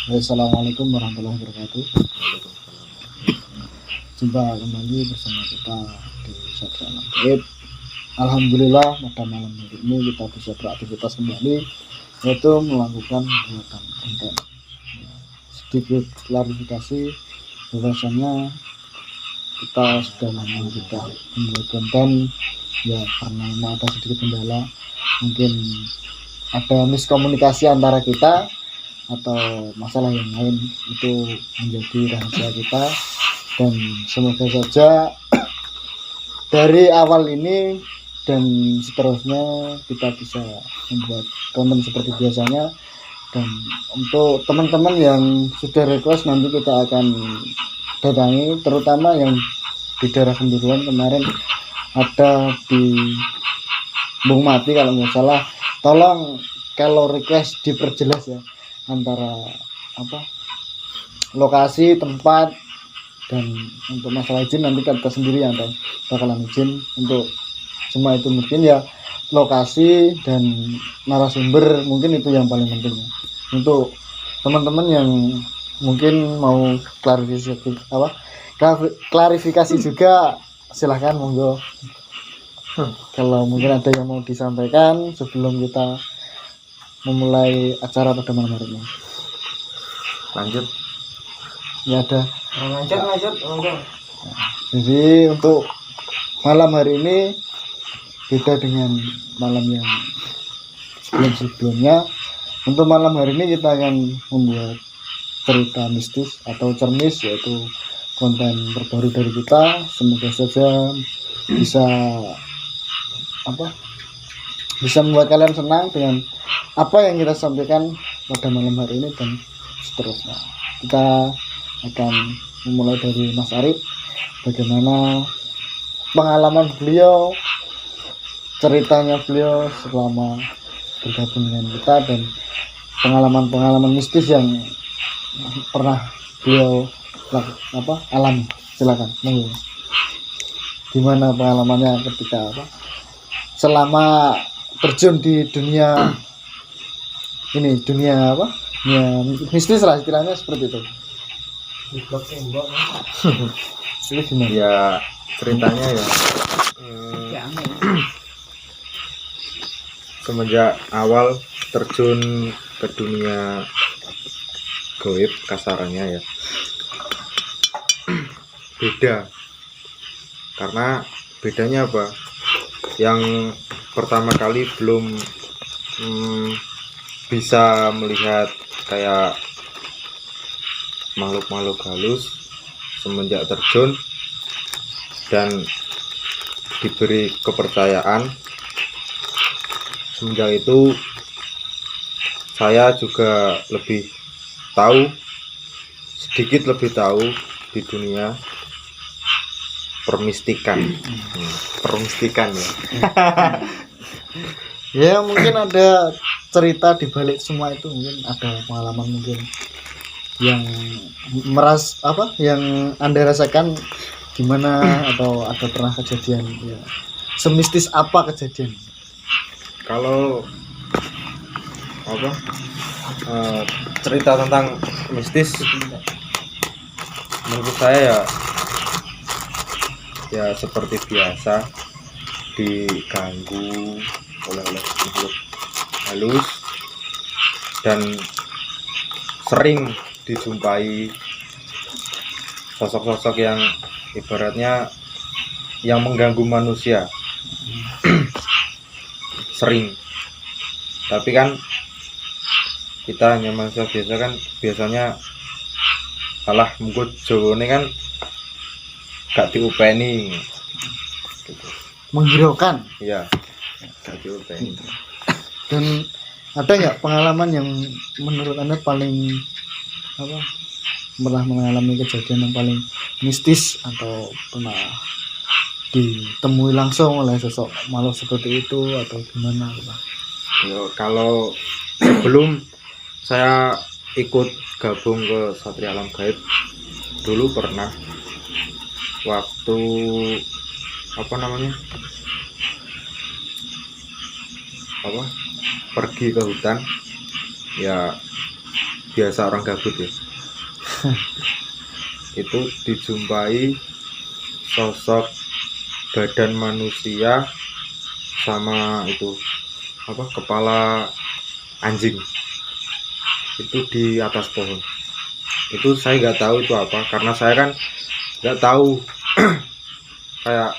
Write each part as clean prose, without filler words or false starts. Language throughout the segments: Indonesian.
Assalamualaikum warahmatullahi wabarakatuh. Jumpa kembali bersama kita di Satria Alam Gaib. Alhamdulillah pada malam hari ini kita bisa beraktivitas kembali, yaitu melakukan pembuatan konten. Sedikit klarifikasi, bahwasannya kita sudah lama kita membuat konten, ya karena ada sedikit kendala, mungkin ada miskomunikasi antara kita atau masalah yang lain, itu menjadi rahasia kita, dan semoga saja dari awal ini dan seterusnya kita bisa membuat konten seperti biasanya. Dan untuk teman-teman yang sudah request, nanti kita akan datangi, terutama yang di daerah Kenduruan. Kemarin ada di Bung Mati kalau nggak salah, tolong kalau request diperjelas ya, antara lokasi, tempat, dan untuk masalah izin nanti kita sendiri yang bakalan izin untuk semua itu. Mungkin ya lokasi dan narasumber, mungkin itu yang paling penting. Untuk teman-teman yang mungkin mau klarifikasi juga, silahkan monggo. Kalau mungkin ada yang mau disampaikan sebelum kita memulai acara pada malam hari ini. Lanjut. Ya ada. Lanjut. Jadi untuk malam hari ini beda dengan malam yang sebelumnya. Untuk malam hari ini kita akan membuat cerita mistis atau cermis, yaitu konten terbaru dari kita. Semoga saja bisa membuat kalian senang dengan apa yang kita sampaikan pada malam hari ini dan seterusnya. Kita akan memulai dari Mas Arif, bagaimana pengalaman beliau, ceritanya beliau selama bergabung dengan kita, dan pengalaman mistis yang pernah beliau alami. Silakan, monggo. Gimana pengalamannya ketika selama terjun di dunia ini, dunia mistis lah istilahnya, seperti itu. Ya ceritanya ya, semenjak awal terjun ke dunia gaib kasarannya ya beda. Karena bedanya apa? Yang pertama kali belum bisa melihat kayak makhluk-makhluk halus. Semenjak terjun dan diberi kepercayaan, semenjak itu saya juga sedikit lebih tahu di dunia permistikan ya. Ya mungkin ada cerita di balik semua itu, mungkin ada pengalaman mungkin yang yang Anda rasakan gimana, atau ada pernah kejadian ya semistis apa kejadian? Kalau cerita tentang mistis, menurut saya ya seperti biasa, diganggu oleh makhluk halus, dan sering dijumpai sosok-sosok yang ibaratnya yang mengganggu manusia. Sering. Tapi kan kita hanya manusia biasa kan, biasanya alah mungkin jawane kan gak diupeni gitu. Menghiraukan Iya, gak diupeni. Dan ada nggak pengalaman yang menurut Anda paling pernah mengalami kejadian yang paling mistis, atau pernah ditemui langsung oleh sosok makhluk seperti itu, atau gimana? Kalau sebelum saya ikut gabung ke Satria Alam Gaib, dulu pernah waktu pergi ke hutan ya, biasa orang gabut ya. Itu dijumpai sosok badan manusia sama itu apa kepala anjing itu di atas pohon. Itu saya nggak tahu itu apa karena saya kan nggak tahu kayak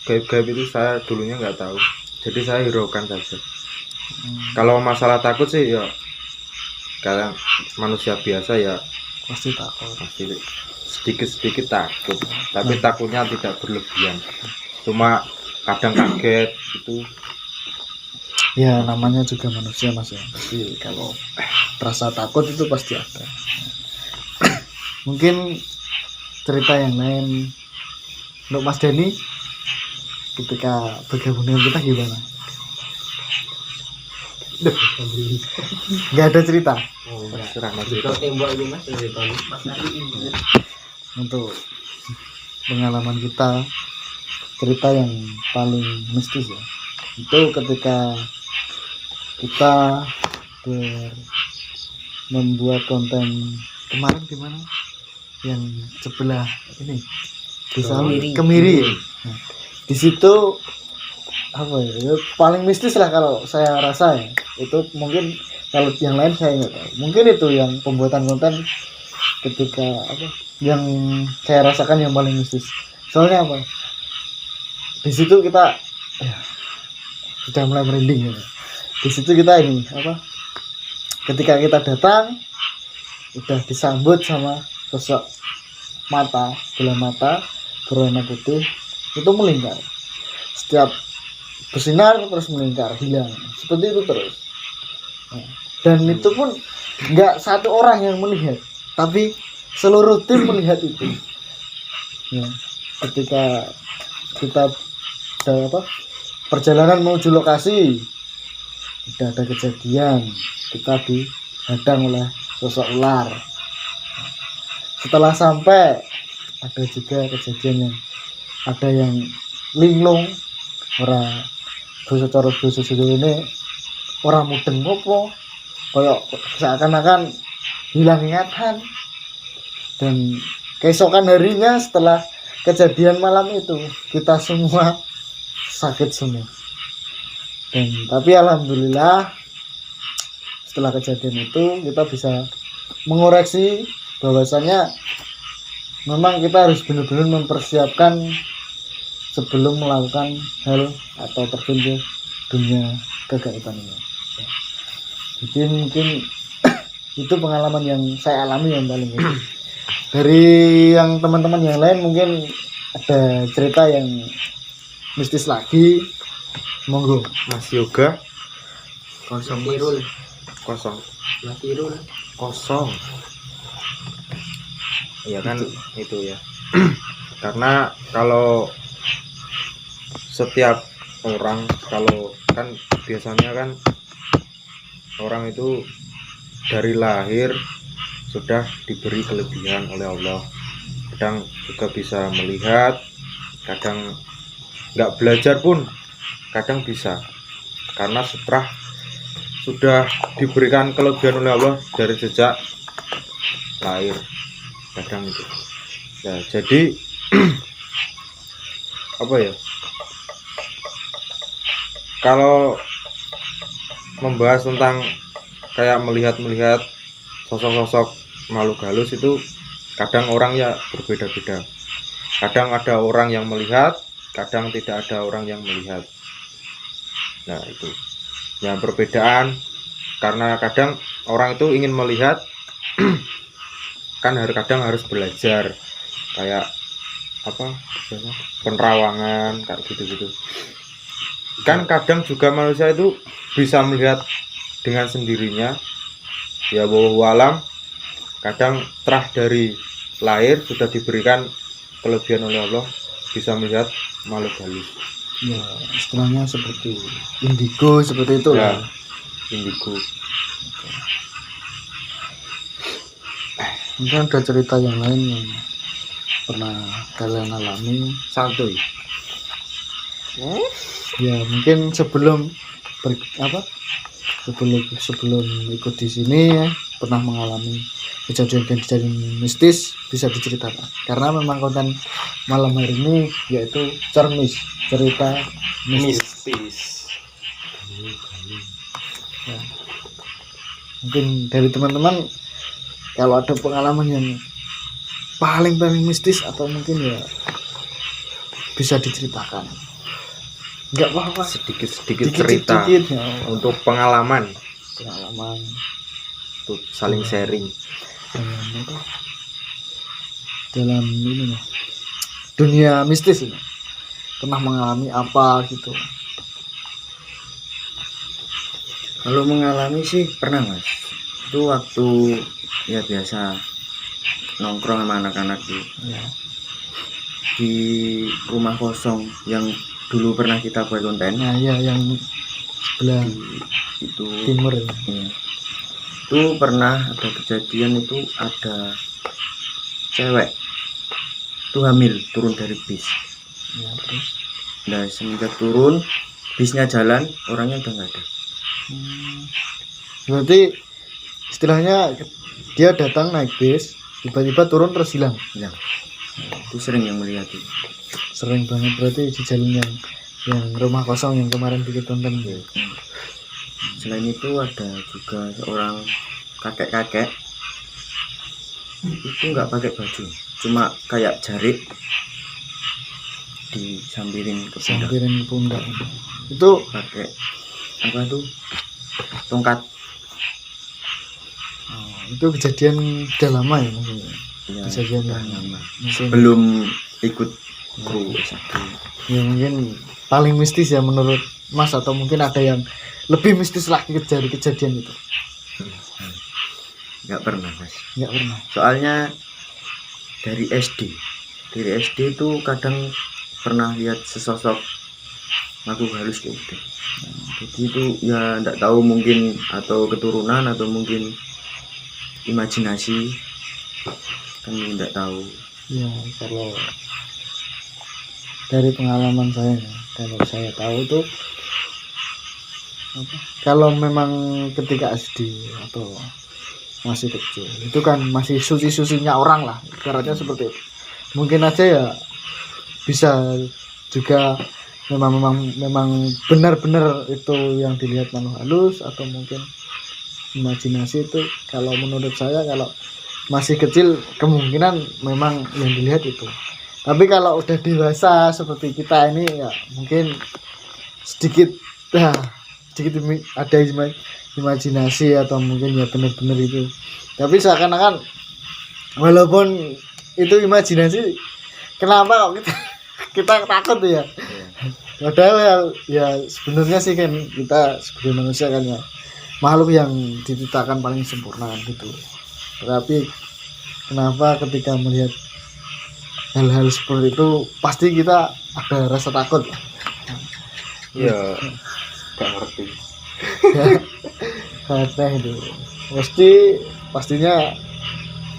gaib-gaib itu saya dulunya nggak tahu, jadi saya hiraukan saja. Kalau masalah takut sih ya kalian manusia biasa ya Pasti takut. pasti sedikit-sedikit takut, tapi takutnya tidak berlebihan, cuma kadang kaget itu. Ya namanya juga manusia Mas ya. Pasti kalau rasa takut itu pasti ada. Mungkin cerita yang lain untuk Mas Denny ketika bergabung dengan kita gimana? Nggak ada cerita Serah Mas Cerita itu. tembok itu Mas cerita untuk pengalaman kita, cerita yang paling mistis ya. Itu ketika kita membuat konten kemarin gimana? Yang sebelah ini desa Kemiri ya. Nah, di situ apa ya, paling mistis lah kalau saya rasa ya. Itu mungkin kalau yang lain saya nggak tahu, mungkin itu yang pembuatan konten ketika apa yang saya rasakan yang paling mistis. Soalnya apa, di situ kita ya, sudah mulai merinding ya. Di situ kita ini apa, ketika kita datang udah disambut sama sosok bola mata berwarna putih itu melingkar, setiap bersinar terus melingkar hilang seperti itu terus. Nah, dan itu pun nggak satu orang yang melihat, tapi seluruh tim melihat itu ya. Ketika kita perjalanan menuju lokasi udah ada kejadian kita dihadang oleh sosok ular. Setelah sampai ada juga kejadian yang ada yang linglung, orang dosa ini orang mudeng apa kayak seakan-akan hilang ingatan. Dan keesokan harinya setelah kejadian malam itu kita semua sakit semua. Dan tapi alhamdulillah setelah kejadian itu kita bisa mengoreksi bahwasanya memang kita harus benar-benar mempersiapkan sebelum melakukan hal atau terjun ke dunia kegaiban ini. Jadi mungkin itu pengalaman yang saya alami yang paling mistis. Dari yang teman-teman yang lain mungkin ada cerita yang mistis lagi, monggo. Mas Yoga kosong Irul kosong Mas Irul kosong. Iya kan itu ya. Karena kalau setiap orang, kalau kan biasanya kan orang itu dari lahir sudah diberi kelebihan oleh Allah. Kadang juga bisa melihat, kadang nggak belajar pun kadang bisa, karena setelah sudah diberikan kelebihan oleh Allah dari sejak lahir kadang itu ya. Jadi apa ya, kalau membahas tentang kayak melihat sosok-sosok makhluk halus itu kadang orang ya berbeda-beda. Kadang ada orang yang melihat, kadang tidak ada orang yang melihat. Nah itu yang perbedaan, karena kadang orang itu ingin melihat kan kadang harus belajar kayak apa penerawangan kayak gitu-gitu. Kan kadang juga manusia itu bisa melihat dengan sendirinya ya, wallahu alam. Kadang terah dari lahir sudah diberikan kelebihan oleh Allah, bisa melihat makhluk halus Ya istilahnya seperti indigo seperti itu ya, lah. indigo. Mungkin ada cerita yang lain yang pernah kalian alami. Santuy. Ya mungkin sebelum sebelum ikut di sini ya, pernah mengalami kejadian mistis, bisa diceritakan. Karena memang konten malam hari ini yaitu cerita mistis. Ya. Mungkin dari teman-teman kalau ada pengalaman yang paling mistis atau mungkin ya bisa diceritakan. Enggak apa-apa, sedikit cerita ya, untuk pengalaman untuk saling sharing dalam ini nih, dunia mistis ini. Pernah mengalami apa gitu? Kalau mengalami sih pernah Mas. Itu waktu ya biasa nongkrong sama anak-anak Ya. di rumah kosong yang dulu pernah kita buat konten. Nah, ya yang sebelah Itu timur ya. ya. Itu pernah ada kejadian, itu ada cewek itu hamil turun dari bis. Ya, terus Nah semenjak turun bisnya jalan, orangnya udah nggak ada. berarti istilahnya dia datang naik bis, tiba-tiba turun terus hilang. Ya, itu sering yang melihat itu. Sering banget berarti di jalan yang rumah kosong yang kemarin bikin tonton. Selain itu ada juga seorang kakek-kakek itu nggak pakai baju, cuma kayak jarik disambirin ke pundak, Sampirin pundak. Itu pakai apa tuh, tongkat. itu kejadian udah lama ya maksudnya. Ya, Kejadian udah yang lama. mungkin Belum ikut kru satu. ya mungkin paling mistis ya menurut Mas, atau mungkin ada yang lebih mistis lagi dari kejadian itu? Nggak pernah Mas, Nggak pernah. soalnya dari SD itu kadang pernah lihat sesosok makhluk halus kayak gitu. Jadi itu ya nggak tahu, mungkin atau keturunan atau mungkin imajinasi, kan nggak tahu. Ya kalau dari pengalaman saya, kalau saya tahu tuh kalau memang ketika SD atau masih kecil itu kan masih suci-sucinya orang lah, ibaratnya seperti itu. Mungkin aja ya bisa juga memang benar-benar itu yang dilihat makhluk halus, atau mungkin imajinasi. Itu kalau menurut saya, kalau masih kecil kemungkinan memang yang dilihat itu. Tapi kalau udah dewasa seperti kita ini ya mungkin sedikit ada imajinasi atau mungkin ya benar-benar itu. Tapi seakan-akan walaupun itu imajinasi, kenapa kok kita takut ya? Padahal ya sebenarnya sih kan kita sebagai manusia kan ya makhluk yang diciptakan paling sempurna gitu. Tetapi kenapa ketika melihat hal-hal seperti itu pasti kita ada rasa takut? ya gak ngerti Karena itu pastinya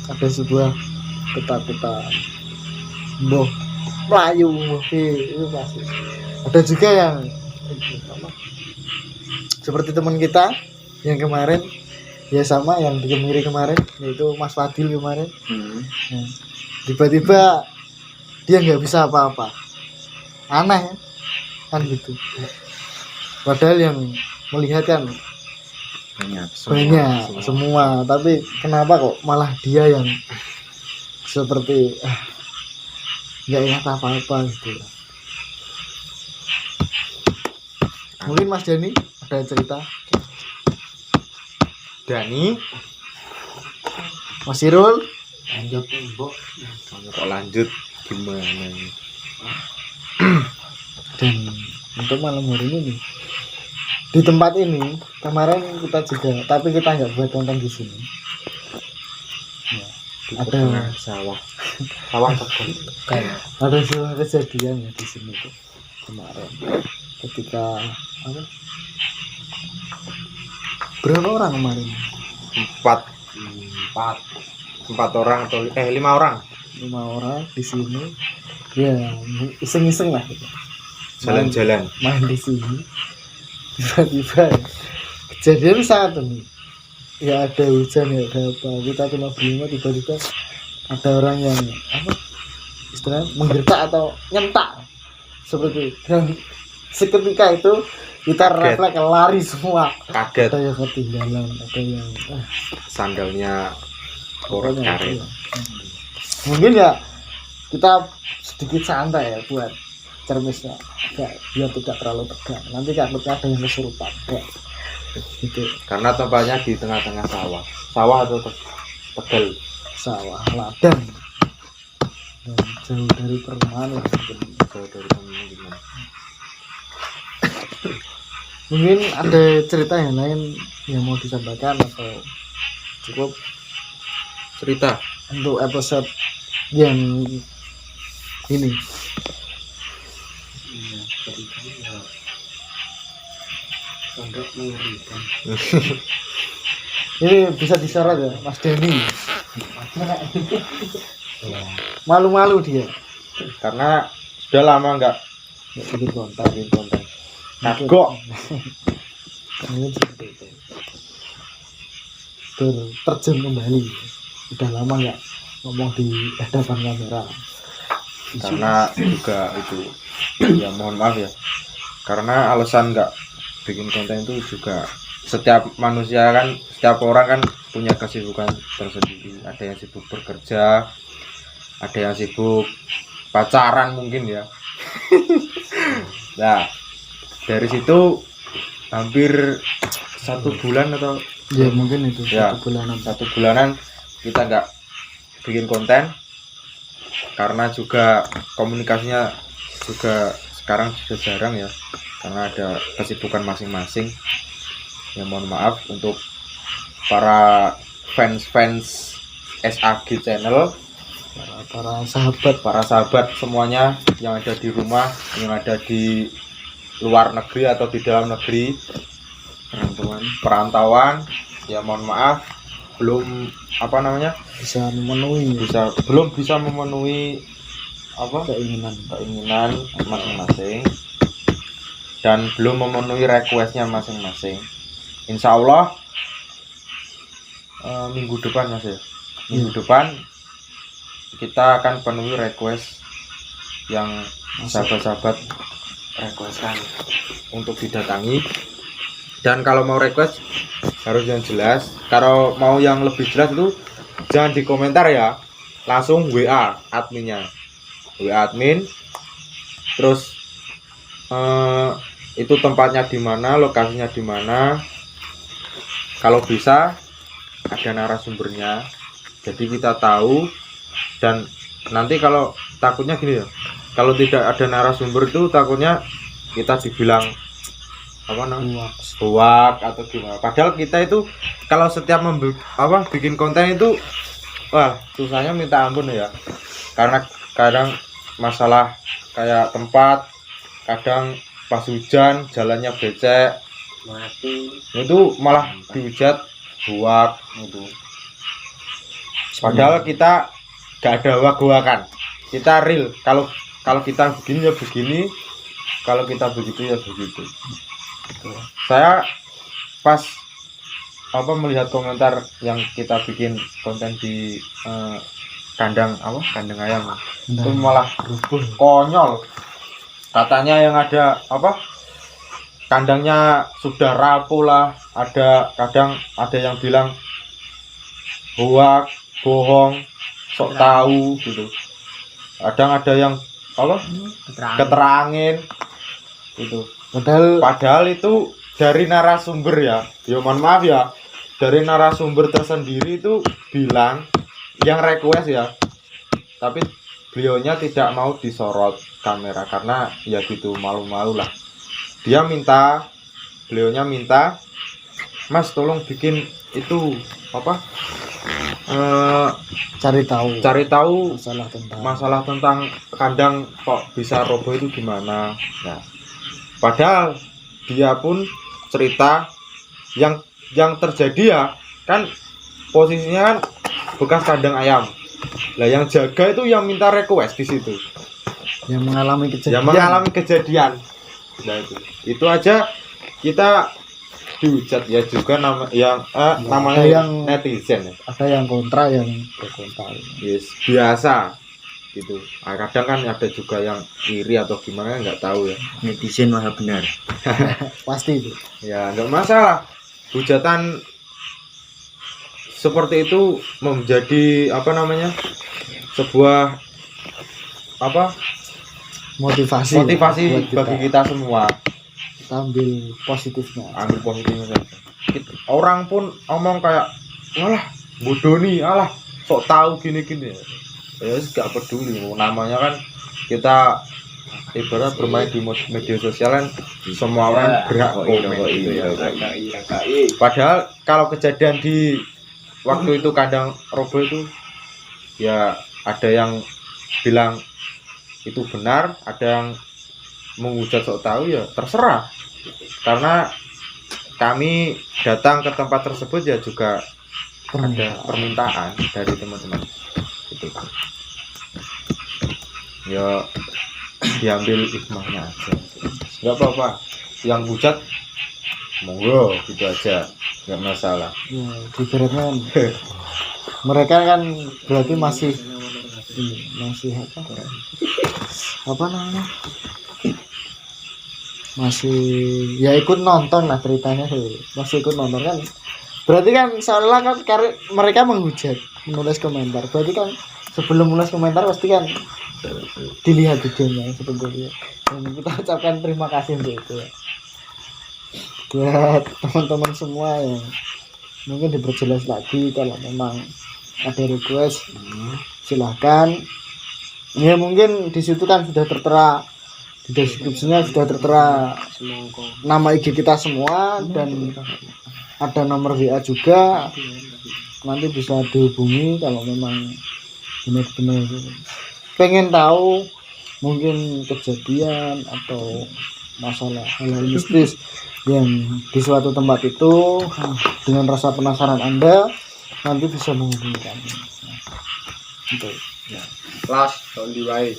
ada sebuah ketakutan, boh melayu itu pasti. Ada juga yang seperti teman kita yang kemarin ya, sama yang di Kemiri kemarin, yaitu Mas Fadil kemarin. Nah, tiba-tiba dia nggak bisa apa-apa, aneh kan gitu. Padahal yang melihat kan Banyak semua, tapi kenapa kok malah dia yang seperti nggak ingat apa-apa gitu. Mungkin Mas Dani ada cerita? Dani Mas Irul? lanjut kok lanjut gimana nih? Dan untuk malam hari ini nih, di tempat ini kemarin kita juga, tapi kita nggak buat konten di sini ya, ada sawah kebun. ada sebuah kejadian ya di sini tuh kemarin ketika berapa orang kemarin? empat orang atau 5 orang 5 orang di sini ya, iseng-iseng lah gitu. jalan-jalan main di sini, tiba-tiba kejadian saat ini ya ada hujan ya ada apa kita cuma bingung tiba-tiba ada orang yang apa istilahnya menggertak atau nyentak seperti itu. Dan seketika itu kita refleks lari semua, Kaget ada yang ketinggalan ada yang sandalnya korek pokoknya karet. itu ya. Mungkin ya kita sedikit santai ya buat cermisnya agak biar tidak terlalu tegang nanti takutnya ada yang kesurupan ya. Gitu Karena tempatnya di tengah-tengah sawah atau tegal. sawah ladang dan jauh dari perumahan lah Jauh dari temennya gimana? mungkin ada cerita yang lain yang mau disampaikan atau cukup Cerita untuk episode yang ini ini bisa disorot ya Mas Denny malu-malu dia karena sudah lama nggak bikin konten bikin konten. Kagok. mungkin seperti itu terjun kembali udah lama nggak ngomong di hadapan kamera Karena juga itu ya mohon maaf ya. Karena alasan nggak bikin konten itu juga setiap manusia kan, setiap orang kan punya kesibukan tersendiri. Ada yang sibuk bekerja, ada yang sibuk pacaran mungkin ya. Nah, dari situ hampir 1 bulan atau ya mungkin itu Ya. 1 bulanan 1 bulanan kita nggak bikin konten karena juga komunikasinya juga sekarang sudah jarang ya karena ada kesibukan masing-masing. Ya mohon maaf untuk para fans SAG channel, para sahabat semuanya yang ada di rumah, yang ada di luar negeri atau di dalam negeri, perantauan, ya mohon maaf belum belum bisa memenuhi keinginan masing-masing dan belum memenuhi requestnya masing-masing. Insya Allah minggu depan Mas ya, minggu depan kita akan penuhi request yang sahabat-sahabat requestkan untuk didatangi. Dan kalau mau request harus yang jelas. Kalau mau yang lebih jelas itu jangan di komentar ya, langsung WA adminnya, WA admin. Terus itu tempatnya di mana, lokasinya di mana. Kalau bisa ada narasumbernya, jadi kita tahu. Dan nanti kalau takutnya gini ya, kalau tidak ada narasumber itu takutnya kita dibilang hoax atau gimana. Padahal kita itu kalau setiap bikin konten itu wah susahnya minta ampun ya. Karena kadang masalah kayak tempat, kadang pas hujan jalannya becek, itu malah dihujat hoax itu. Padahal kita gak ada hoax-hoaxan, kita real. Kalau kita begini ya begini, kalau kita begitu ya begitu. Saya pas melihat komentar yang kita bikin konten di kandang ayam itu malah konyol. Katanya yang ada kandangnya sudah rapuh lah, kadang ada yang bilang hoax, bohong, sok tahu gitu. Kadang ada yang keterangin gitu. Padahal itu dari narasumber ya mohon maaf ya, dari narasumber tersendiri itu bilang yang request ya, tapi beliaunya tidak mau disorot kamera karena ya gitu, malu-malu lah. Beliaunya minta, Mas tolong bikin itu cari tahu masalah tentang kandang kok bisa roboh itu gimana. Nah, padahal dia pun cerita yang terjadi ya kan, posisinya kan bekas kandang ayam. Lah yang jaga itu yang minta request di situ, yang mengalami kejadian. Nah itu aja kita dihujat ya juga namanya yang netizen ya. ada yang kontra, yang pro kontra. Yes, biasa gitu. Kadang kan ada juga yang iri atau gimana nggak tahu ya. Netizen maha benar. Pasti itu. Ya nggak masalah. Hujatan seperti itu menjadi sebuah Motivasi motivasi buat bagi kita semua. Kita ambil positifnya. Ambil positifnya saja. Orang pun ngomong kayak alah bodoh nih, alah sok tahu gini-gini. Ya gak peduli, namanya kan kita ibarat bermain di media sosial kan semua orang berhak komen gitu ya. Padahal kalau kejadian di waktu itu kandang Robo itu ya ada yang bilang itu benar, ada yang menghujat sok tahu, ya terserah. Karena kami datang ke tempat tersebut ya juga ada permintaan dari teman-teman gitu. Ya diambil hikmahnya aja, nggak apa-apa. Yang hujat monggo gitu aja, nggak masalah. Ya, ibaratnya mereka kan berarti masih apa namanya, masih ya ikut nonton lah ceritanya sih, masih ikut nonton kan, berarti kan seolah kan mereka menghujat, menulis komentar, berarti kan sebelum menulis komentar pasti kan dilihat videonya sebetulnya. Dan kita ucapkan terima kasih untuk itu ya, buat teman-teman semua yang mungkin diperjelas lagi. Kalau memang ada request silahkan ya, mungkin di situ kan sudah tertera di deskripsinya, sudah tertera nama IG kita semua dan ada nomor WA juga, nanti bisa dihubungi kalau memang benar-benar pengen tahu mungkin kejadian atau masalah hal-hal mistis yang di suatu tempat itu. Dengan rasa penasaran Anda nanti bisa menghubungi kami. Itu ya. Last tahun diwai.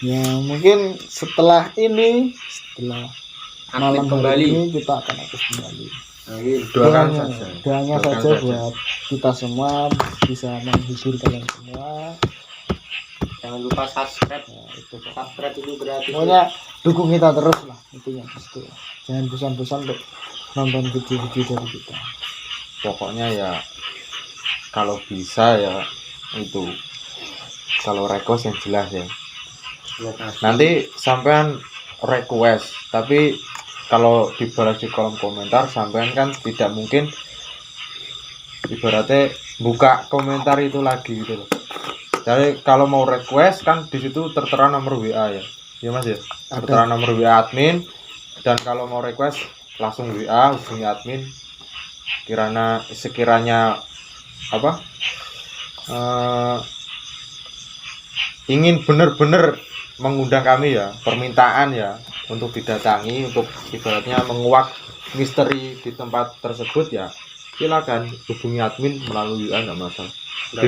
Ya mungkin setelah malam kembali. hari ini kita akan aktif kembali. Doakan Doanya Doakan saja saja. buat kita semua bisa menghibur kalian semua. Jangan lupa subscribe. Ya, itu Subscribe itu gratis. pokoknya dukung kita terus lah, intinya itu. Jangan bosan-bosan untuk nonton video-video dari kita. Pokoknya ya kalau bisa ya itu, kalau request yang jelas ya. Nanti sampean request, tapi kalau dibalas di kolom komentar sampean kan tidak mungkin ibaratnya buka komentar itu lagi gitu loh. Jadi kalau mau request kan di situ tertera nomor WA ya. Ya Mas ya. Tertera nomor WA admin, dan kalau mau request langsung WA hubungi admin. Sekiranya ingin benar-benar mengundang kami ya, permintaan ya untuk didatangi, untuk ibaratnya menguak misteri di tempat tersebut ya, silakan hubungi admin melalui WA, nggak masalah. Di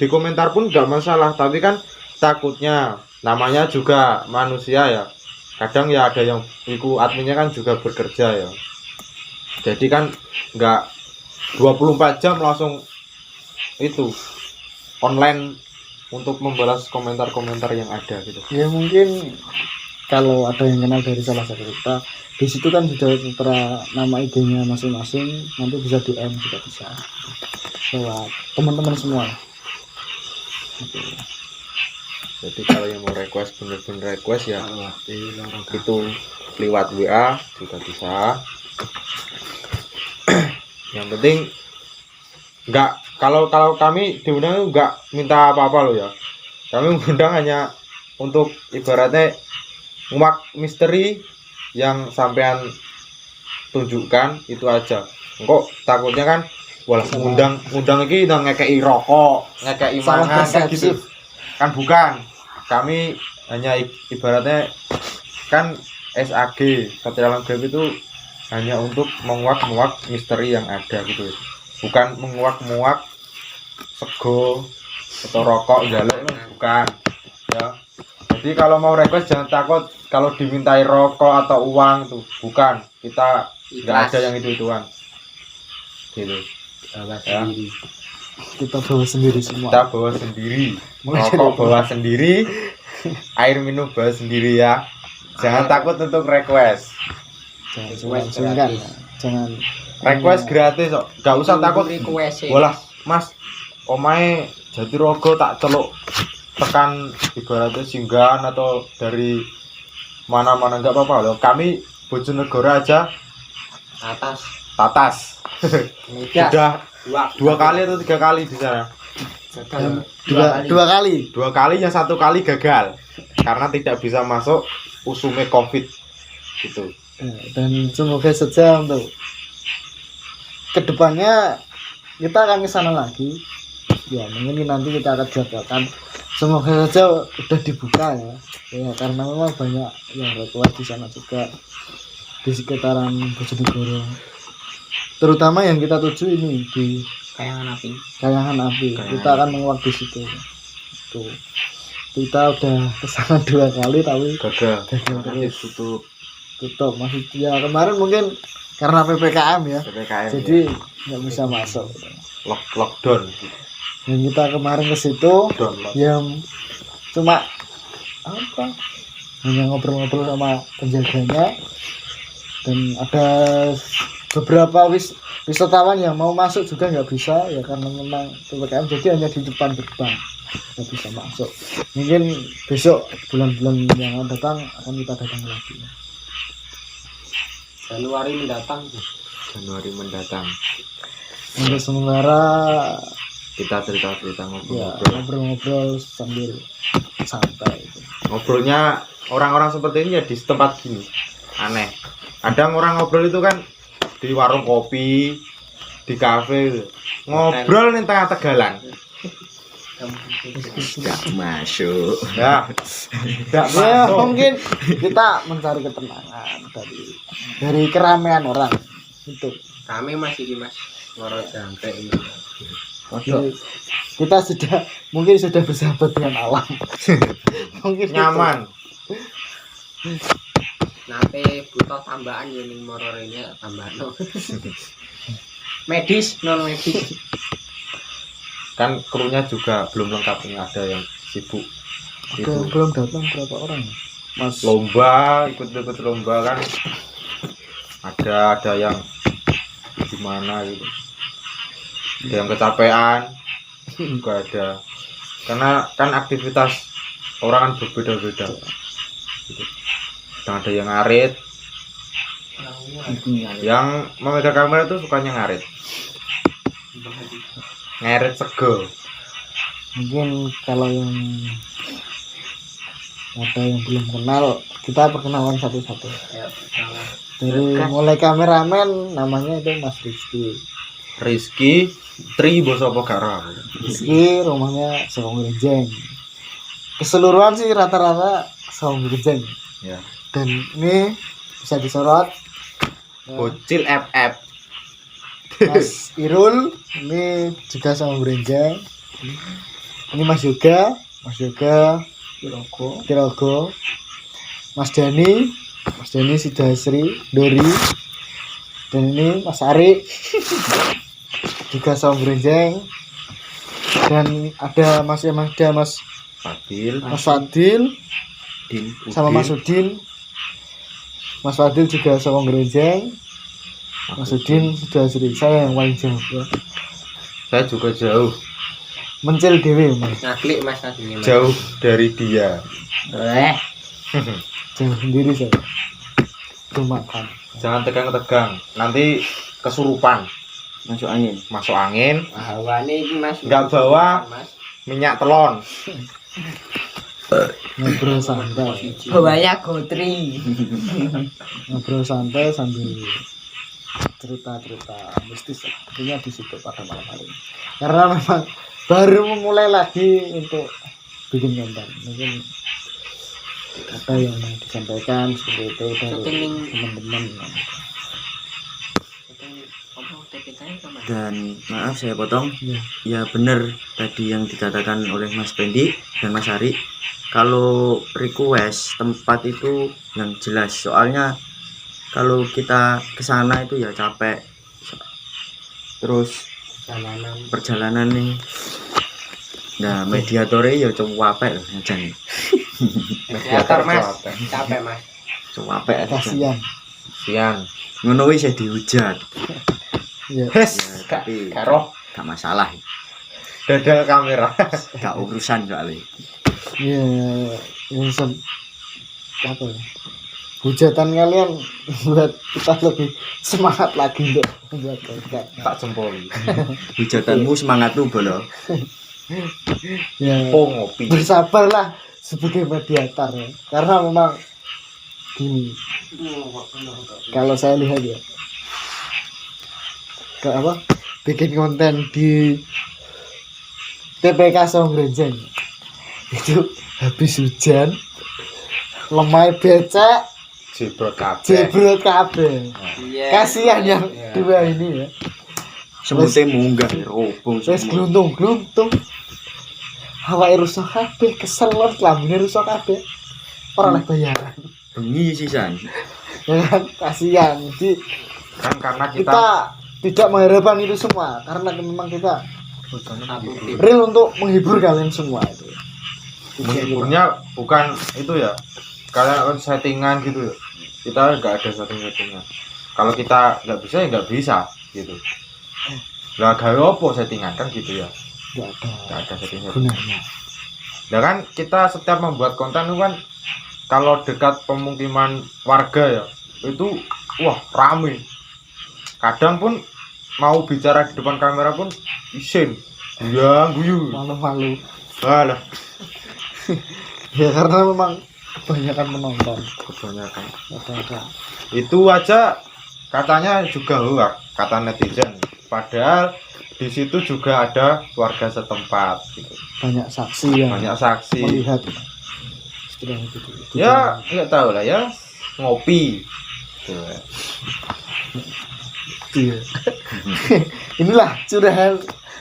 komentar pun nggak masalah, tapi kan takutnya namanya juga manusia ya, kadang ya ada yang adminnya kan juga bekerja ya, jadi kan nggak 24 jam langsung itu online untuk membalas komentar-komentar yang ada gitu. Ya mungkin kalau ada yang kenal dari salah satu kita, di situ kan sudah tertera nama IG-nya masing-masing, nanti bisa DM juga bisa lewat teman-teman semua. Gitu. Jadi kalau yang mau request bener-bener request ya itu lewat WA juga bisa. Yang penting kalau kami diundang nggak minta apa-apa loh ya. Kami mengundang hanya untuk ibaratnya nguak misteri yang sampean tunjukkan itu aja. Kok takutnya kan wah ngundang iki nang ngekei rokok, ngekei mangan kayak gitu. Kan bukan. Kami hanya ibaratnya kan SAG, Satria Alam Gaib itu hanya untuk menguak misteri yang ada gitu. Bukan menguak sego atau rokok galak, bukan ya. Jadi kalau mau request jangan takut kalau dimintai rokok atau uang tuh, bukan, kita nggak Ikhlas. ada yang itu-ituan gitu Bawa ya. sendiri. Kita bawa sendiri semua. Kita bawa sendiri, Mulai rokok dari- bawa sendiri, air minum bawa sendiri ya. Jangan takut untuk request. Jangan Request sungkan. gratis. Jangan Request gratis kok, nggak usah takut. Request. Bolah mas, omae Jatirogo tak celuk tekan ibaratnya singgahan atau dari mana-mana nggak apa-apa loh. Kami Bojonegoro aja Atas. tatas Mudah. sudah 2 kali atau 3 kali di sana. Gagal. dua kali. 2 kali, yang 1 kali gagal karena tidak bisa masuk usume COVID gitu. Dan semoga saja untuk kedepannya kita akan ke sana lagi. Ya mungkin nanti kita akan jadwalkan. Semoga saja udah dibuka ya. Ya karena memang banyak yang request di sana juga di sekitaran Bojonegoro. Terutama yang kita tuju ini di Kayangan api. Kayangan Api. Kita akan menguak di situ. Tuh. Kita udah kesana 2 kali tapi Gagal. gagal terus. Tutup Tutup maksudnya kemarin mungkin karena PPKM ya. PPKM. Jadi nggak bisa masuk. Lockdown. Dan kita kemarin ke situ Download. yang cuma apa? Hanya ngobrol-ngobrol sama penjaganya dan ada beberapa wisatawan yang mau masuk juga nggak bisa ya karena memang PPKM, jadi hanya di depan gerbang nggak bisa masuk. Mungkin besok bulan-bulan yang akan datang akan kita datang lagi. Januari mendatang. Januari mendatang Untuk sementara kita cerita-cerita ya ngobrol-ngobrol. ngobrol-ngobrol sambil santai. Ngobrolnya orang-orang seperti ini ya di tempat gini aneh. Kadang orang ngobrol itu kan di warung kopi, di kafe gitu. Ngobrol nih tengah tegalan Gak masuk. ya nggak Ya masuk. mungkin kita mencari ketenangan dari keramaian orang itu. Kami masih di Mas Moro Jangkrik ini. Jadi, kita mungkin sudah bersahabat dengan alam. Mungkin gitu. Nyaman. Nanti butuh tambahan ya ning Moro ini tambahan. Medis, non medis. Kan krunya juga belum lengkap, ini ada yang sibuk Ada itu belum datang berapa orang ya? Mas lomba, ikut-ikut lomba kan, ada yang gimana gitu, ada yang kecapean juga ada, karena kan aktivitas orang kan berbeda-beda gitu. Kadang ada yang ngarit, yang memegang kamera tuh sukanya ngarit sego. mungkin kalau yang ada yang belum kenal kita perkenalan satu-satu. Dari mulai kameramen namanya itu Mas Rizky Tri Bosopo Garo. Rizky, rumahnya Sawang Renjeng. Keseluruhan sih rata-rata Sawang Renjeng. Ya. Dan ini bisa disorot Bocil FF. Mas Irul, ini juga Sawang Renjeng. Ini Mas Yoga Tirogo. Mas Dani Sidasri Dori. Dan ini Mas Ari juga Sawang Renjeng. Dan ada Mas Fadil, Fadil Din, sama Mas Udin. Mas Fadil juga Sawang Renjeng. Mas Udin sudah asli. Saya yang paling jauh ya. Saya juga jauh Mencil dewe Mas. Ngaklik Mas tadinya. Mas. jauh dari dia. Jauh sendiri saya. Itu makan. Jangan tegang-tegang, nanti kesurupan, Masuk angin. masuk angin, Hawane iki Mas. Nggak bawa. Mas. minyak telon. Ngobrol santai. Bawanya gotri. Ngobrol santai sambil cerita-cerita mistis tentunya di situ pada malam hari ini. Karena memang baru memulai lagi untuk bikin konten. Mungkin apa yang mau disampaikan seperti itu dari Syuting ning- teman-teman. Apa Dan maaf saya potong, Iya. ya benar tadi yang dikatakan oleh Mas Pendi dan Mas Ari, kalau request tempat itu yang jelas, soalnya kalau kita ke sana itu ya capek, terus jalanan perjalanan nih. Nah, mediatore ya cuwapek lho jan. mediator mas capek mas Cuwapek jan. Kasihan. Sian. Ngono wis ya dihujat. Iya. Hes, Ya, tapi karo gak masalah, dadal kamera. gak urusan soalnya. Iya, ini apa ya? Hujatan kalian buat kita lebih semangat lagi untuk membuat konten. Tak jempoli. Hujatanmu semangatmu bolo. Ya, Po ngopi. bersabarlah sebagai mediator ya. Karena memang gini, kalau saya lihat ya, ke apa bikin konten di TPK Songrenjang itu habis hujan, lemah becek, Jebrot kabeh. jebrot kabeh. iya Kasihan yang dua ini ya. Semute munggah robong Wes semua. gluntung-gluntung. Awake rusak kabeh, kesel lambene rusak kabeh. Ora oleh bayaran. Bengi sisan. Ya kan kasihan. Jadi Kan karena kita kita tidak mengharapkan itu semua karena memang kita satu tim real untuk menghibur kalian semua itu. menghiburnya bukan itu ya. Kalian kan settingan gitu ya. Kita nggak ada settingan. Kalau kita nggak bisa ya nggak bisa gitu. Lah gawe opo settingan kan gitu ya. Enggak Nggak ada ada settingan. gunanya. Nah kan kita setiap membuat konten itu kan kalau dekat pemukiman warga ya itu wah rame. Kadang pun mau bicara di depan kamera pun isin guyu. Malu-malu. Alah Ya karena memang kebanyakan menonton. kebanyakan. Ada Itu aja katanya juga hoax kata netizen. Padahal di situ juga ada warga setempat gitu. banyak saksi yang Banyak saksi. melihat setelah itu. Ya nggak tahu lah ya ngopi. Tuh. Iya. Inilah curahan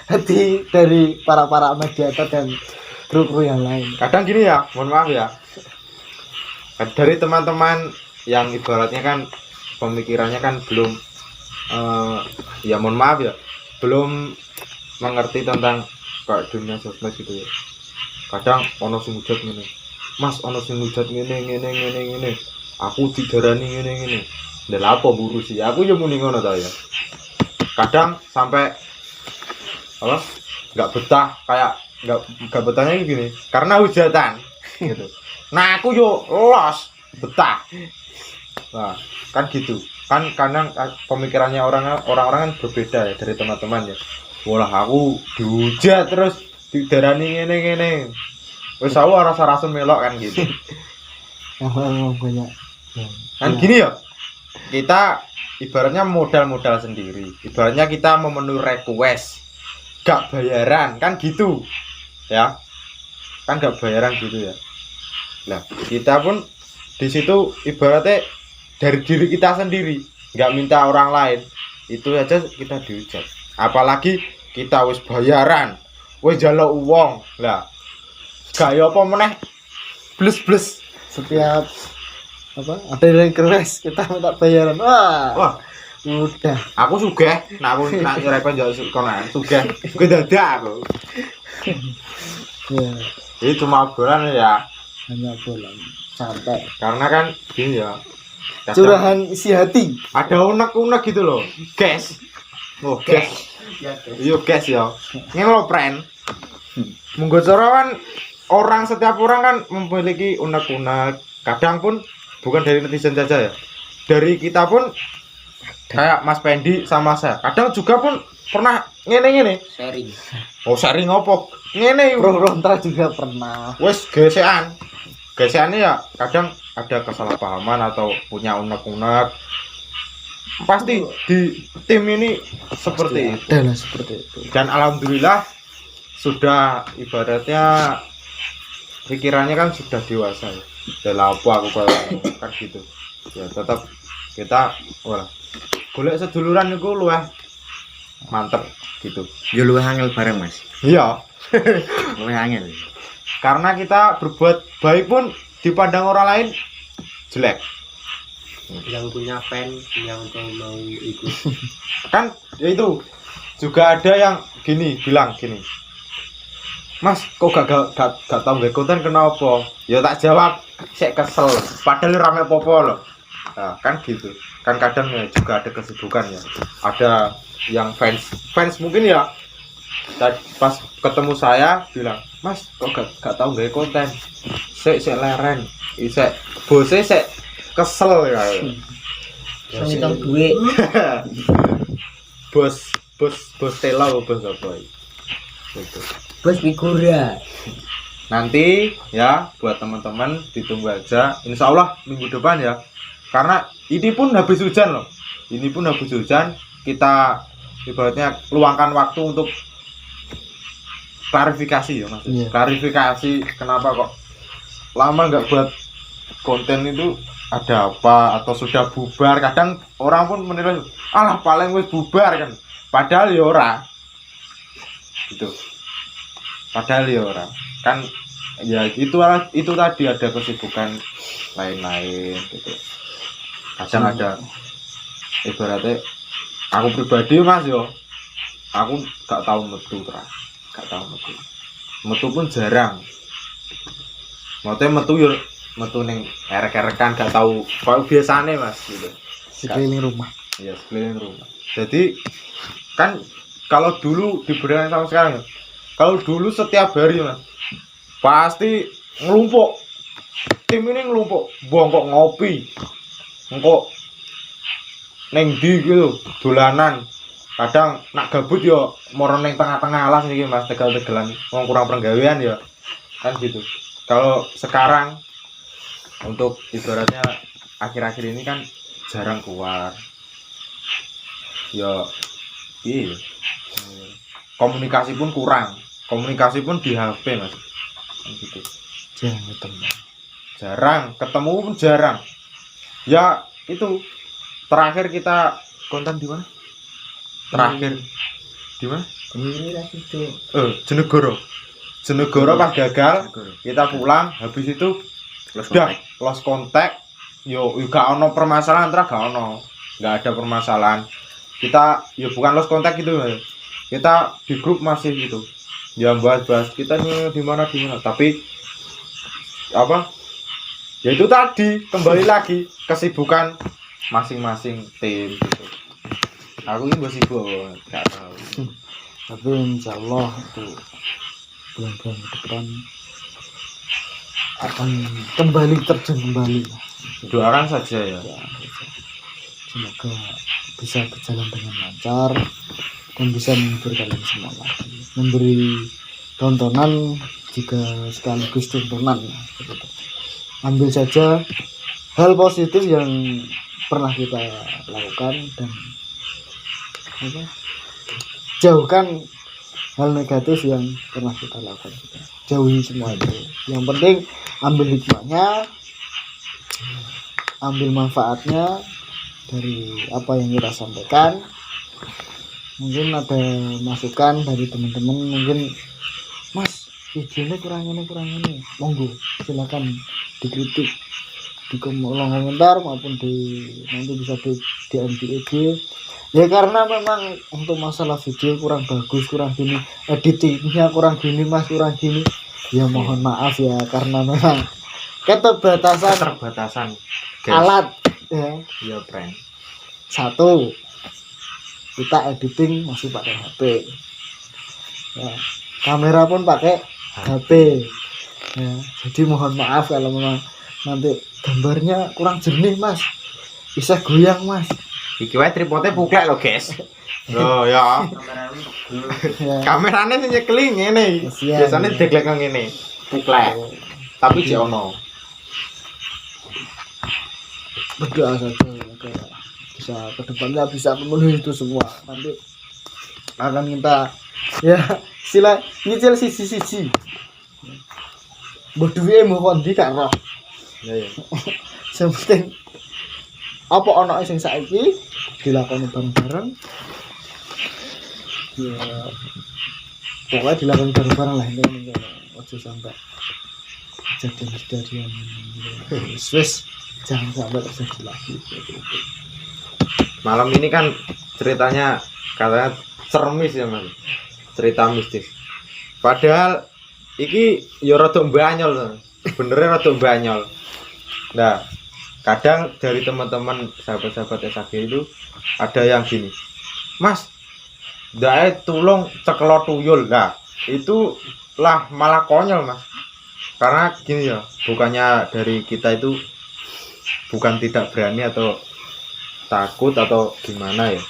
hati dari para mediator dan kru-kru yang lain. Kadang gini ya, mohon maaf ya. Dari teman-teman yang ibaratnya kan pemikirannya kan belum ya mohon maaf ya, belum mengerti tentang kayak dunia sosmed gitu ya. Kadang ono sing hujat ngene. Mas ono sing hujat ngene. Aku didarani ngene. Lah apa ngurusi? Aku ya muni ngono ta ya. Kadang sampai apa? Enggak betah kayak enggak betahnya gini karena hujatan gitu. Nah, aku yo los betah. Nah, kan gitu. Kan kadang pemikirannya orang-orang kan berbeda ya dari teman-teman ya. Walah aku dihujat terus didarani ngene. Wis aku rasa-rasa melok kan gitu. Yang memang banyak. Kan gini ya. Kita ibaratnya modal sendiri. Ibaratnya kita memenuhi request. Gak bayaran kan gitu. Ya. Kan gak bayaran gitu ya. Nah, kita pun di situ ibaratnya dari diri kita sendiri, nggak minta orang lain. Itu aja kita dihujat. Apalagi kita wis bayaran, wis njaluk uang. Lah, gak yo apa meneh plus. Setiap apa ada yang keras kita minta bayaran. Wah, Udah. aku sugih, nah aku nak nyerepen njaluk kono sugih dadak aku. Ya, Ini cuma obrolan ya. hanya bola santai. Karena kan gini ya. kadang Curahan isi hati. ada unek-unek gitu loh, guys. Oh, guys. Iya guys ya. Ini lo friend. Monggo cara kan setiap orang kan memiliki unek-unek. Kadang pun bukan dari netizen saja ya. Dari kita pun kayak Mas Pendi sama saya. Kadang juga pun pernah ngene. sharing Oh, sharing opo? Ngene. Pro Ronta juga pernah. Wes gesekan. Gesekannya ya kadang ada kesalahpahaman atau punya unek-unek. Pasti di tim ini seperti itu. Adalah seperti itu. Dan alhamdulillah sudah ibaratnya pikirannya kan sudah dewasa ya. Udah apa aku kan gitu. Ya tetap kita golek seduluran niku luwih mantep gitu. Yo luwih angel bareng Mas. Iya, Luwih angel. karena kita berbuat baik pun dipandang orang lain jelek. Yang punya fan yang mau ikut. Kan ya itu juga ada yang bilang gini, Mas kok gak tau nggak konten kenapa? Ya tak jawab, saya kesel. Padahal rame popo loh. Nah, kan gitu. Kan kadang ya juga ada kesibukan ya. Ada yang fans mungkin ya. Pas ketemu saya bilang, Mas kok gak tau nggak konten? Saya leren, saya bosnya saya kesel ya. Sing tau duit. bos Tela bos apa gitu. Bos figura. Nanti ya buat teman-teman ditunggu aja, insya Allah minggu depan ya, karena ini pun habis hujan loh, kita ibaratnya luangkan waktu untuk klarifikasi ya Mas. Klarifikasi kenapa kok lama nggak buat konten itu, ada apa atau sudah bubar. Kadang orang pun menilai alah paling wis bubar kan, padahal ya ora gitu, padahal ya ora kan ya. Itu tadi ada kesibukan lain-lain gitu. Kadang ada ibaratnya aku pribadi Mas yo, aku gak tahu metu pun jarang. Maksudnya metu ning erek-erekan gak tahu kalau biasane Mas gitu. sekeliling rumah. Iya, sekeliling rumah. Jadi kan kalau dulu diberikan sama sekarang ya. Kalau dulu setiap hari Mas pasti ngelumpuk. Tim ini ngelumpuk, bongkok ngopi. Engko ning ndi gitu, dolanan. Kadang nak gabut yo moro ning tengah-tengah alas iki Mas, tegal-tegelan wong kurang penggawean ya. Kan gitu. Kalau sekarang untuk ibaratnya akhir-akhir ini kan jarang keluar. Ya iya. Komunikasi pun kurang. Komunikasi pun di HP Mas. Kan gitu. Jangan ketemu. Jarang, ketemu pun jarang. Ya itu terakhir kita konten di mana? Terakhir di mana? Ini lah itu. Jenegoro pas gagal, kita pulang, habis itu udah lost contact. Yo gak ono permasalahan, gak ada permasalahan. Kita ya bukan lost contact gitu ya. Kita di grup masih gitu. Ya bahas-bahas kita nih di mana, tapi apa? Ya itu tadi kembali lagi kesibukan masing-masing tim gitu. Aku ini masih sibuk, gak tahu. Tapi insya Allah itu bulan-bulan ke depan akan kembali terjun kembali. Doakan saja ya. Semoga bisa berjalan dengan lancar dan bisa menghibur kalian semua lagi, memberi tontonan juga sekaligus tontonan. Ambil saja hal positif yang pernah kita lakukan dan jauhkan hal negatif yang pernah kita lakukan juga. Jauhi semua itu. Yang penting ambil hikmahnya, ambil manfaatnya dari apa yang kita sampaikan. Mungkin ada masukan dari teman-teman, mungkin Mas videonya kurang ini, monggo silakan dikritik di kolom komentar maupun nanti bisa di IG. Ya karena memang untuk masalah video kurang bagus, kurang gini, editingnya kurang gini Mas, kurang gini, ya mohon maaf ya, karena memang keterbatasan alat ya. Iya, friend. Satu, kita editing masih pakai HP ya, kamera pun pakai HP ya, jadi mohon maaf kalau memang nanti gambarnya kurang jernih Mas, bisa goyang Mas. Iki wae tripodnya buklek lho, guys. Loh ya. Ya. Kamerane sing nyekeli ngene. Kasihan, Biasane ya. deglek nang ngene. Buklek. Tapi jek ono. Berdoa saja agar bisa kedepannya bisa memenuhi itu semua. Nanti akan kita ya sila nyicil sisi mbah duwe mau kondi gak roh. Ya ya. Yang penting apa ana sing saiki dilakoni bareng-bareng Ya pokoknya dilakukan bareng-bareng lah ini kalau ojo sampai kejadian Swiss jangan sampai terjadi lagi. Malam ini kan ceritanya katanya sermis ya Mas, cerita mistis. Padahal iki ya rada banyol to. Benernya rada banyol. Nah, kadang dari teman-teman sahabat-sahabat SAG itu ada yang gini, Mas, dae tulung cekelot tuyul. Nah, itu lah malah konyol Mas. Karena gini ya, bukannya dari kita itu bukan tidak berani atau takut atau gimana ya.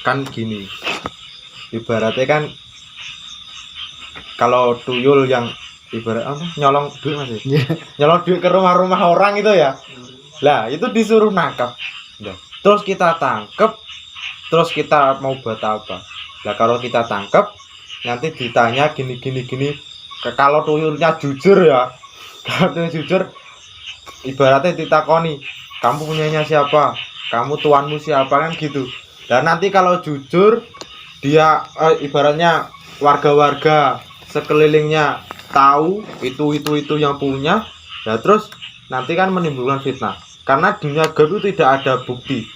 Kan gini, ibaratnya kan kalau tuyul yang ibarat apa nyolong duit Mas ya? Nyolong duit ke rumah-rumah orang itu ya. Lah, itu disuruh nangkap. Nah, terus kita tangkep, terus kita mau buat apa? Lah kalau kita tangkep, nanti ditanya gini. Kalau tuyulnya jujur ya, kalau tuyul jujur, ibaratnya ditakoni, kamu punyanya siapa? Kamu tuanmu siapa kan gitu. Dan nanti kalau jujur, dia ibaratnya warga-warga sekelilingnya tahu itu yang punya, ya terus nanti kan menimbulkan fitnah. Karena dunia gaib itu tidak ada bukti.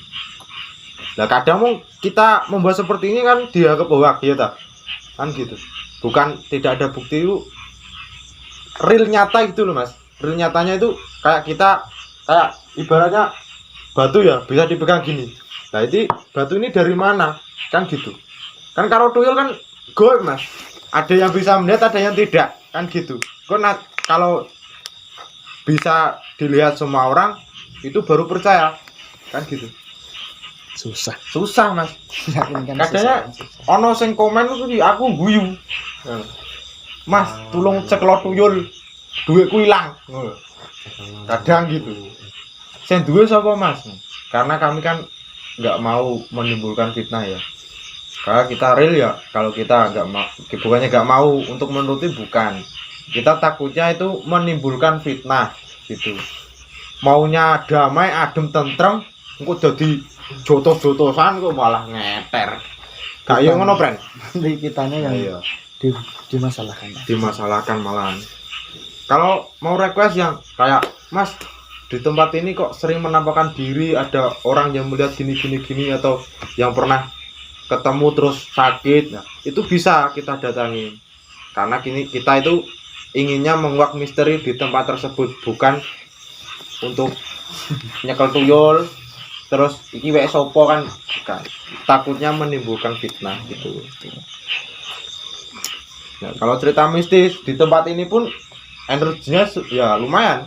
Nah kadang mau kita membuat seperti ini kan dianggap hoax ya tak? Kan gitu. Bukan tidak ada bukti itu real nyata gitu loh Mas. Real nyatanya itu kayak kita kayak ibaratnya batu ya bisa dipegang gini. Nah itu batu ini dari mana? Kan gitu. Kan kalau tuyul kan gaib Mas. Ada yang bisa melihat, ada yang tidak. Kan gitu. Kalau bisa dilihat semua orang itu baru percaya kan gitu. Susah Mas. Kadangnya ono sing komen itu aku guyu. Mas, tolong ceklot tuyul, duitku hilang. Kadang gitu. Sing duwe sapa Mas? Karena kami kan nggak mau menimbulkan fitnah ya. Karena kita real ya. Kalau kita bukannya nggak mau untuk menuruti, bukan. Kita takutnya itu menimbulkan fitnah gitu. Maunya damai, adem, tentrem, engko dadi jotos-jotosan kok malah ngeter. Kayak ngono, Pren. Di kitanya yang Iya. dimasalahkan. Dimasalahkan malahan. Kalau mau request yang kayak, Mas, di tempat ini kok sering menampakkan diri, ada orang yang melihat gini atau yang pernah ketemu terus sakit. Nah, itu bisa kita datangi. Karena kita itu inginnya menguak misteri di tempat tersebut, bukan untuk nyekel tuyul terus iki wek sopo kan, bukan. Takutnya menimbulkan fitnah gitu. Nah, kalau cerita mistis di tempat ini pun energinya ya lumayan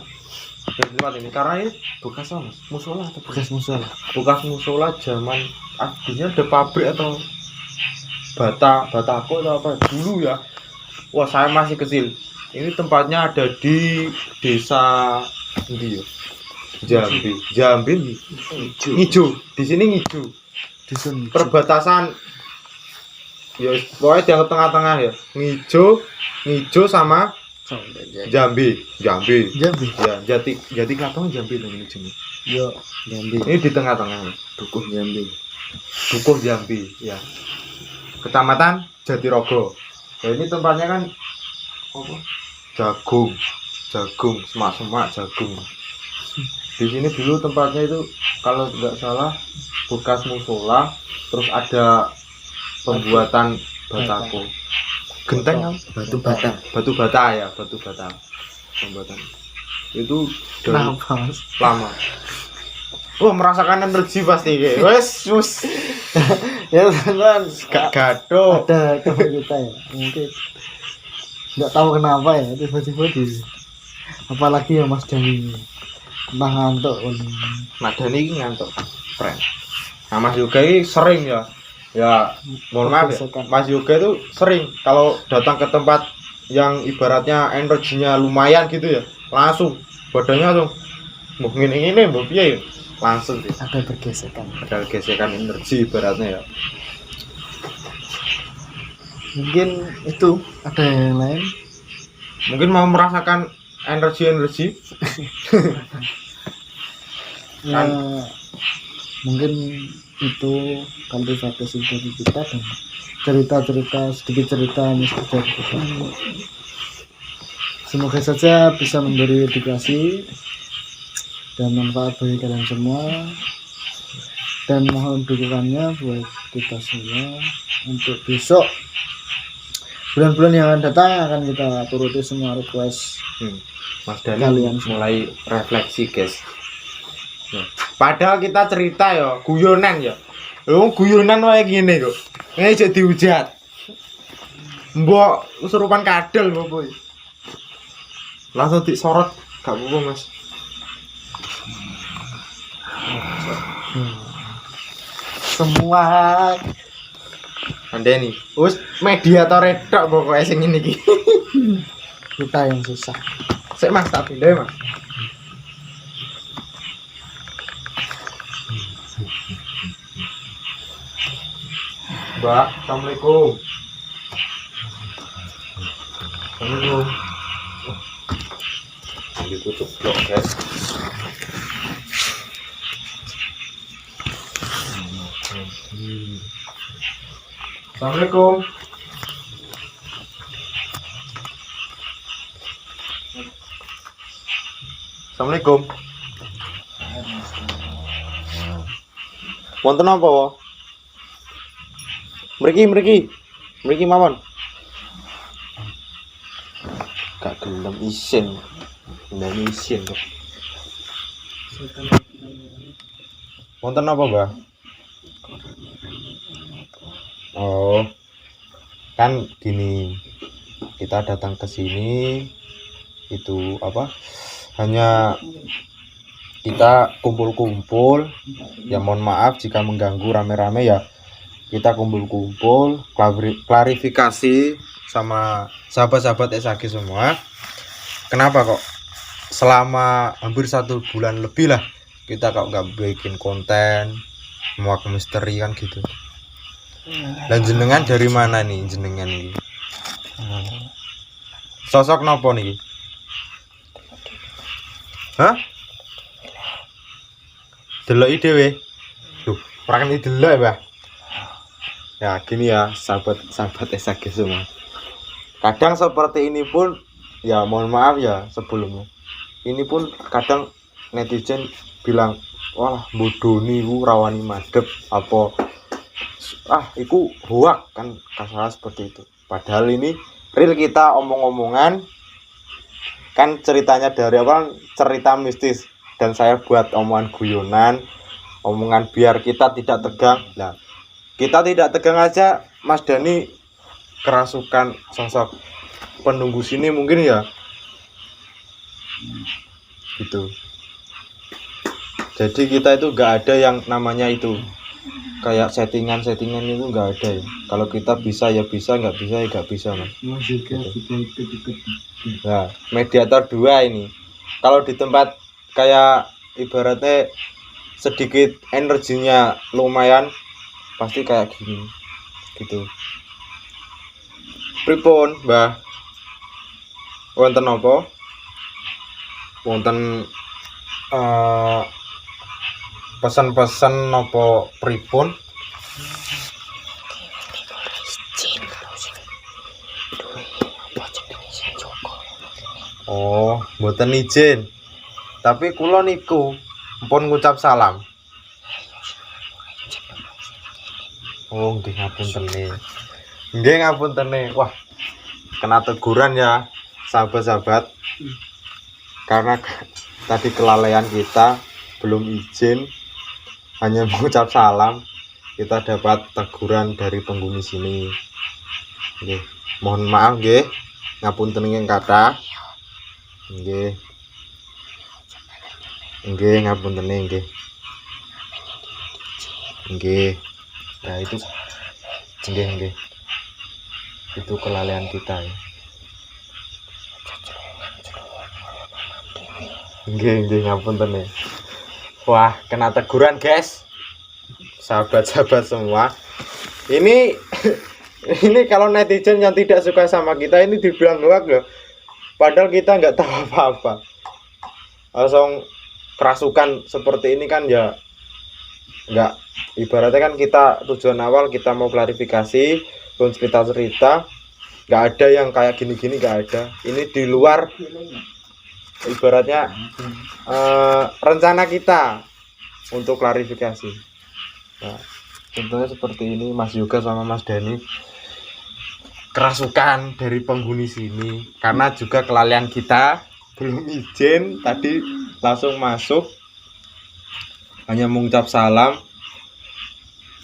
di tempat ini karena ini bekas apa Mas? Musola atau Bekas musola. bekas musola zaman artinya ada pabrik atau batako atau apa dulu ya. Wah, saya masih kecil. Ini tempatnya ada di desa Ndi ya? Jambi. Ngijo. Di sini Ngijo. Dusun Perbatasan ya pokoknya di tengah-tengah ya. Ngijo sama Jambi. Ya, Jati Katong Jambi namanya Jambi. yo Jambi. Ini di tengah-tengah. Dukuh Jambi. Dukuh Jambi, ya. Kecamatan Jatirogo. Nah, ini tempatnya kan apa? Jagung, semak-semak jagung. Di sini dulu tempatnya itu kalau nggak salah bekas musola, terus ada pembuatan batako. Genteng apa? Batu bata. Batu bata pembuatan. Itu dari Kenapa Mas? lama. Wah, merasakan energi pasti kayak. Wes. Ya kan Gak gaduh. ada teman kita ya mungkin nggak tahu kenapa ya tiba-tiba apalagi ya Mas Dani entah ngantuk Madani ini ngantuk, friend. Nah, Mas Yoga ini sering ya mohon maaf ya, Mas Yoga itu sering kalau datang ke tempat yang ibaratnya energinya lumayan gitu ya, langsung badannya langsung mungkin ini mbak piye ya, langsung sih. ada gesekan energi ibaratnya ya. mungkin itu ada yang lain Mungkin mau merasakan energi ya, mungkin itu kultivatif dari kita dan cerita-cerita sedikit cerita mistis dari kita. Semoga saja bisa memberi edukasi dan manfaat bagi kalian semua, dan mohon dukungannya buat kita semua untuk besok bulan-bulan yang akan datang akan kita turuti semua request Mas Dani kalian. mulai refleksi guys. Padahal kita cerita ya guyonan ya. Lu guyonan wae gini kok. Ngejek dihujat. Mbok kesurupan kadal mbok boy. Langsung disorot gak apa-apa Mas. Semua Andeni, wis mediator tok pokoke sing ngene iki. kita yang susah. Sik Mas tak pindah Mas. Mbak, assalamualaikum. Assalamualaikum. Ditutup blok guys. Assalamualaikum. Assalamualaikum. Wonten apa, Wo? Mriki mawon. Gak gelem isin. Ndang isin kok. Wonten apa, Mbah? Oh. Kan gini. Kita datang ke sini itu apa? Hanya kita kumpul-kumpul. Ya mohon maaf jika mengganggu rame-rame ya. Kita kumpul-kumpul, klarifikasi sama sahabat-sahabat SAG semua. Kenapa kok selama hampir 1 bulan lebih lah kita kok nggak bikin konten muak misteri kan gitu. Dan jenengan dari mana nih jenengan ini? Sosok nopo nih? Hah? Delok dhewe. Duh, ora kan delok ya, Mbah. Ya gini ya sahabat SAG semua. Kadang seperti ini pun ya mohon maaf ya sebelumnya. Ini pun kadang netizen bilang wah bodoh nih rawani madep apa iku hoak kan kasar seperti itu. Padahal ini real kita omong-omongan kan ceritanya dari apa cerita mistis dan saya buat omongan guyonan omongan biar kita tidak tegang. Nah kita tidak tegang aja Mas Dani kerasukan sosok penunggu sini mungkin ya gitu. Jadi kita itu gak ada yang namanya itu kayak settingan itu gak ada ya. Kalau kita bisa ya bisa, nggak bisa ya nggak bisa Mas. Nah mediator 2 ini kalau di tempat kayak ibaratnya sedikit energinya lumayan pasti kayak gini gitu. Pripun Mbah? Wonten apa? Wonten pesan-pesan apa pripun? Oh, mboten izin. Tapi kula niku mpun ngucap salam. Oh, nggih ngapuntene. Nggih ngapuntene. Wah, kena teguran ya, sahabat-sahabat. Karena tadi kelalaian kita belum izin, hanya mengucap salam, kita dapat teguran dari penghuni sini. Nggih, mohon maaf nggih, ngapunten ing kathah. Nggih. Nggih ngapunten nggih. Nggih. Nah itu nggih. Itu kelalaian kita ya. Nggih ngapunten nih. Wah, kena teguran, guys. Sahabat-sahabat semua. Ini kalau netizen yang tidak suka sama kita ini dibilang hoax loh. Padahal kita nggak tahu apa-apa. Langsung kerasukan seperti ini kan ya nggak, ibaratnya kan kita tujuan awal kita mau klarifikasi, terus cerita-cerita, nggak ada yang kayak gini-gini, nggak ada. Ini di luar ibaratnya rencana kita untuk klarifikasi. Nah, contohnya seperti ini, Mas Yoga sama Mas Dani kerasukan dari penghuni sini karena juga kelalaian kita belum izin, tadi langsung masuk hanya mengucap salam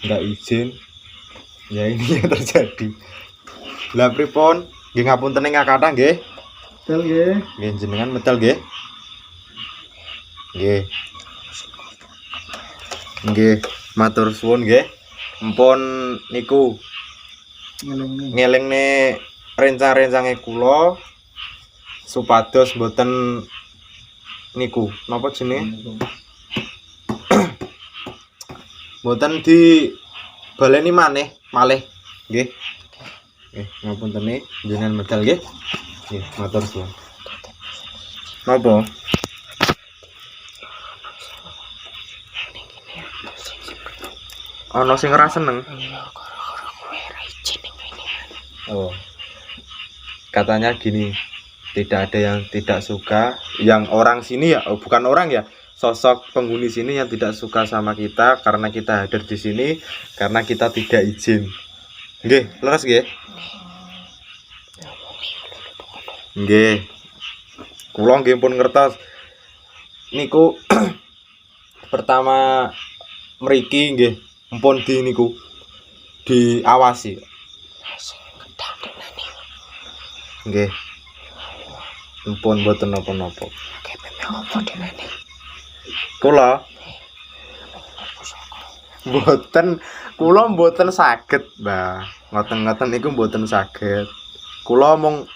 nggak izin, ya ini yang terjadi. Lah pripun nggih ngapunten ing kathah nggih. Betul nggih. Nggih jenengan medal nggih. Nggih. Nggih, matur suwun nggih. Empun niku ngelingne rencang-rencange kula supados mboten niku napa jenenge? Mboten di baleni malih nggih. Nggih, ngapunten jenengan medal nggih. Nggih, matur suwun. Napa? Ana sing ora seneng. Oh. Katanya gini, tidak ada yang tidak suka, yang orang sini ya, bukan orang ya, sosok penghuni sini yang tidak suka sama kita karena kita hadir di sini karena kita tidak izin. Nggih, leres nggih? Nggih. Kula nggih pun ngertos. Niku pertama mriki nggih mpun di niku diawasi. Nggih. Mpun mboten napa-napa. Kula mboten saged, Mbah. Ngoten-ngoten niku mboten saged. Kula mung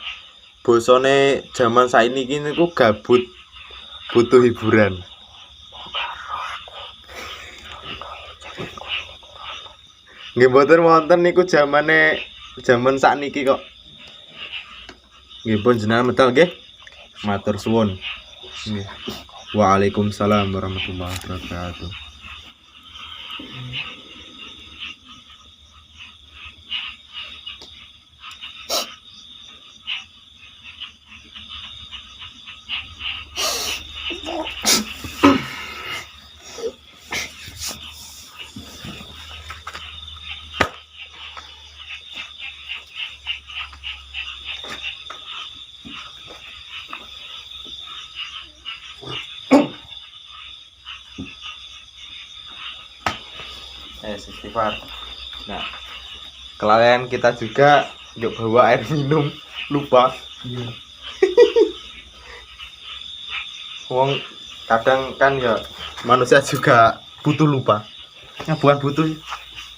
basane jaman saiki niku gabut, butuh hiburan. Nggih mboten wonten niku jaman sakniki kok. Nggih pun jenengan medal nggih. Matur suwun. Nggih. Waalaikumsalam warahmatullahi wabarakatuh. Istighfar. Nah, kelalaian kita juga nggak bawa air minum, lupa. Wong kadang kan ya manusia juga butuh lupa. Ya, bukan butuh,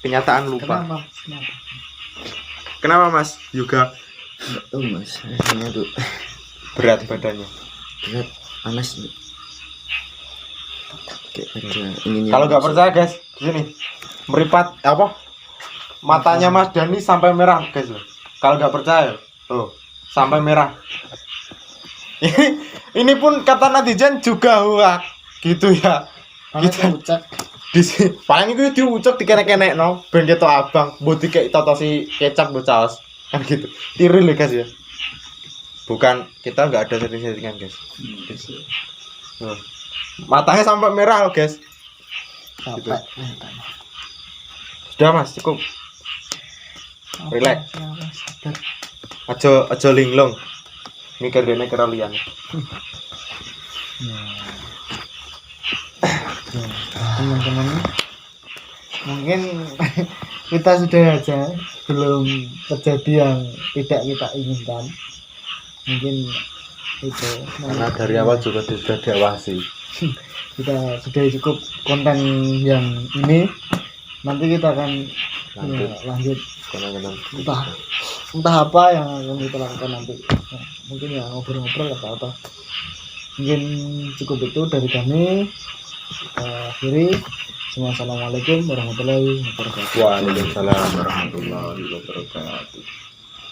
kenyataan lupa. Kenapa Mas Yoga? Nggak tahu Mas, rasanya tuh Berat badannya. berat, panas. Kayak ada ininya. Kalau nggak percaya guys, di sini meripat apa? Matanya Mas Dani sampai merah guys. Kalau nggak percaya, tuh sampai merah. Ini pun kata netizen juga wah gitu ya. Kita Ucap. di sini paling itu diucap dikenek-kenek no, ben ketok abang, mbok dikek totosi kecap mbok saus. Kan gitu. Tiru lho guys ya. Bukan, kita nggak ada setting-settingan guys. Tuh. Matanya sampai merah loh guys. Sampai. Sudah Mas, cukup. Relax. Aja linglung. Mikir dene kira liyan. Teman-teman, mungkin kita sudah aja belum terjadi yang tidak kita inginkan. Mungkin itu Karena dari awal juga sudah diawasi. kita sudah cukup konten yang ini. Nanti kita akan lanjut entah apa yang akan kita lakukan nanti. Mungkin ya ngobrol-ngobrol atau apa. Mungkin cukup itu dari kami. Akhiri. Assalamualaikum warahmatullahi wabarakatuh. Waalaikumsalam warahmatullahi wabarakatuh.